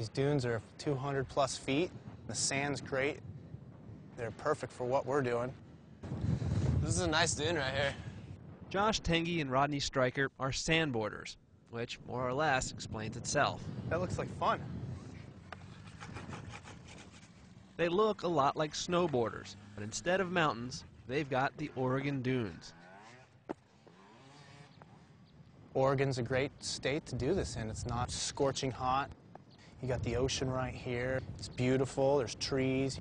These dunes are 200 plus feet. The sand's great. They're perfect for what we're doing. This is a nice dune right here. Josh Tengi and Rodney Stryker are sandboarders, which more or less explains itself. That looks like fun. They look a lot like snowboarders, but instead of mountains, they've got the Oregon dunes. Oregon's a great state to do this in. It's not scorching hot. You got the ocean right here. It's beautiful. There's trees.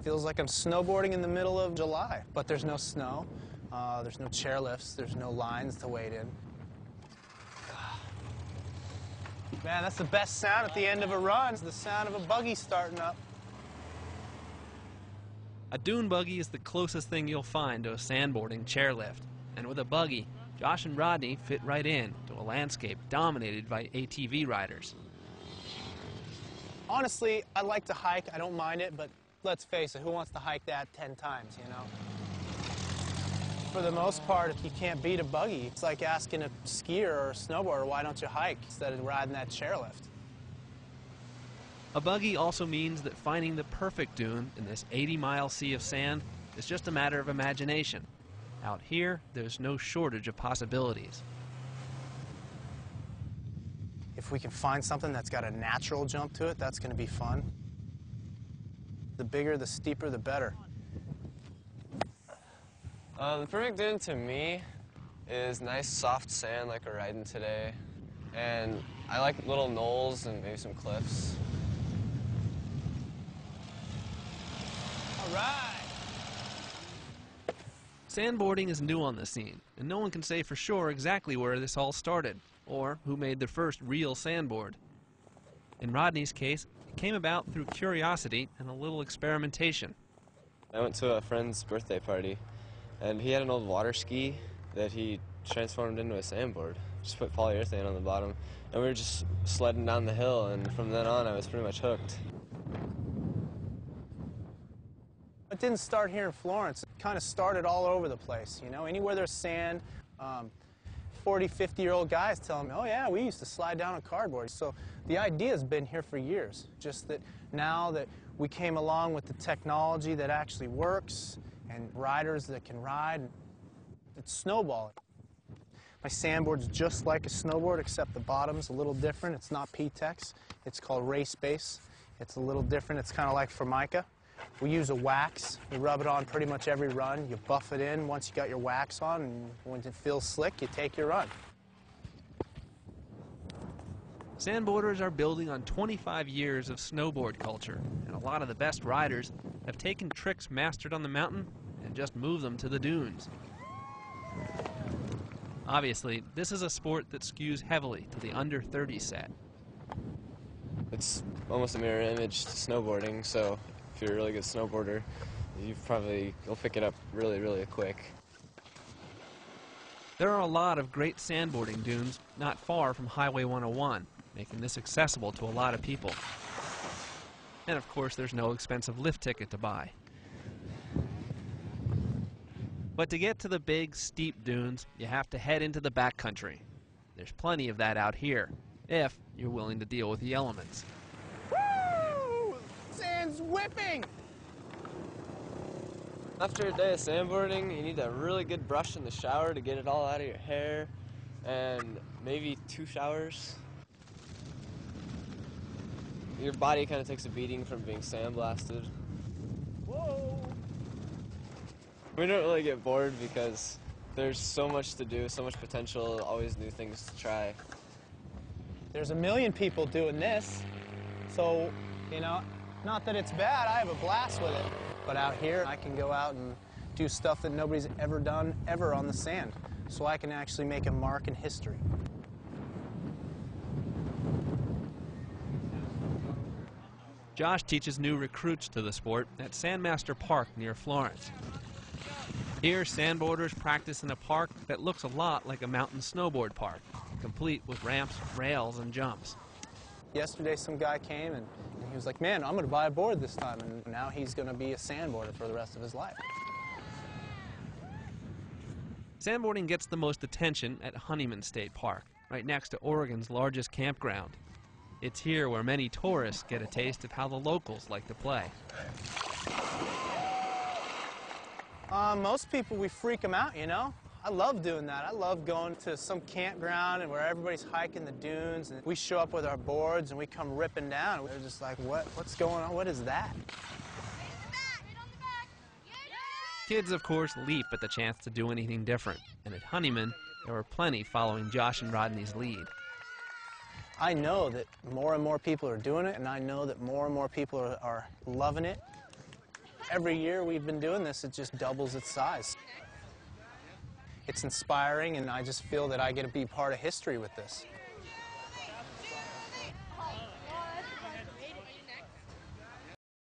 Feels like I'm snowboarding in the middle of July, but there's no snow. There's no chairlifts. There's no lines to wait in. Man, that's the best sound at the end of a run. It's the sound of a buggy starting up. A dune buggy is the closest thing you'll find to a sandboarding chairlift. And with a buggy, Josh and Rodney fit right in to a landscape dominated by ATV riders. Honestly, I like to hike. I don't mind it, but let's face it, who wants to hike that 10 times, you know? For the most part, if you can't beat a buggy, it's like asking a skier or a snowboarder, why don't you hike instead of riding that chairlift? A buggy also means that finding the perfect dune in this 80-mile sea of sand is just a matter of imagination. Out here, there's no shortage of possibilities. If we can find something that's got a natural jump to it, that's going to be fun. The bigger, the steeper, the better. The perfect dune to me is nice soft sand like we're riding today. And I like little knolls and maybe some cliffs. All right. Sandboarding is new on the scene, and no one can say for sure exactly where this all started, or who made the first real sandboard. In Rodney's case, it came about through curiosity and a little experimentation. I went to a friend's birthday party, and he had an old water ski that he transformed into a sandboard. Just put polyurethane on the bottom, and we were just sledding down the hill, and from then on I was pretty much hooked. It didn't start here in Florence. It kind of started all over the place, you know? Anywhere there's sand, 40, 50-year-old guys tell me, oh yeah, we used to slide down on cardboard. So the idea's been here for years, just that now that we came along with the technology that actually works and riders that can ride, it's snowballing. My sandboard's just like a snowboard, except the bottom's a little different. It's not P-Tex. It's called Race Base. It's a little different. It's kind of like Formica. We use a wax. We rub it on pretty much every run. You buff it in once you got your wax on, and when it feels slick, you take your run. Sandboarders are building on 25 years of snowboard culture, and a lot of the best riders have taken tricks mastered on the mountain and just moved them to the dunes. Obviously, this is a sport that skews heavily to the under 30 set. It's almost a mirror image to snowboarding, so if you're a really good snowboarder, you'll pick it up really, really quick. There are a lot of great sandboarding dunes not far from Highway 101, making this accessible to a lot of people. And of course, there's no expensive lift ticket to buy. But to get to the big, steep dunes, you have to head into the backcountry. There's plenty of that out here, if you're willing to deal with the elements. Woo! Sand's whipping! After a day of sandboarding, you need a really good brush in the shower to get it all out of your hair, and maybe 2 showers. Your body kind of takes a beating from being sandblasted. Whoa! We don't really get bored because there's so much to do, so much potential, always new things to try. There's a million people doing this, so, you know, not that it's bad, I have a blast with it. But out here, I can go out and do stuff that nobody's ever done, ever on the sand. So I can actually make a mark in history. Josh teaches new recruits to the sport at Sandmaster Park near Florence. Here, sandboarders practice in a park that looks a lot like a mountain snowboard park, complete with ramps, rails, and jumps. Yesterday, some guy came and he was like, man, I'm going to buy a board this time. And now he's going to be a sandboarder for the rest of his life. Sandboarding gets the most attention at Honeyman State Park, right next to Oregon's largest campground. It's here where many tourists get a taste of how the locals like to play. Most people, we freak them out, you know? I love doing that. I love going to some campground and where everybody's hiking the dunes, and we show up with our boards and we come ripping down. They're just like, what's going on? What is that? Kids, of course, leap at the chance to do anything different. And at Honeyman, there were plenty following Josh and Rodney's lead. I know that more and more people are doing it, and I know that more and more people are loving it. Every year we've been doing this, it just doubles its size. It's inspiring, and I just feel that I get to be part of history with this.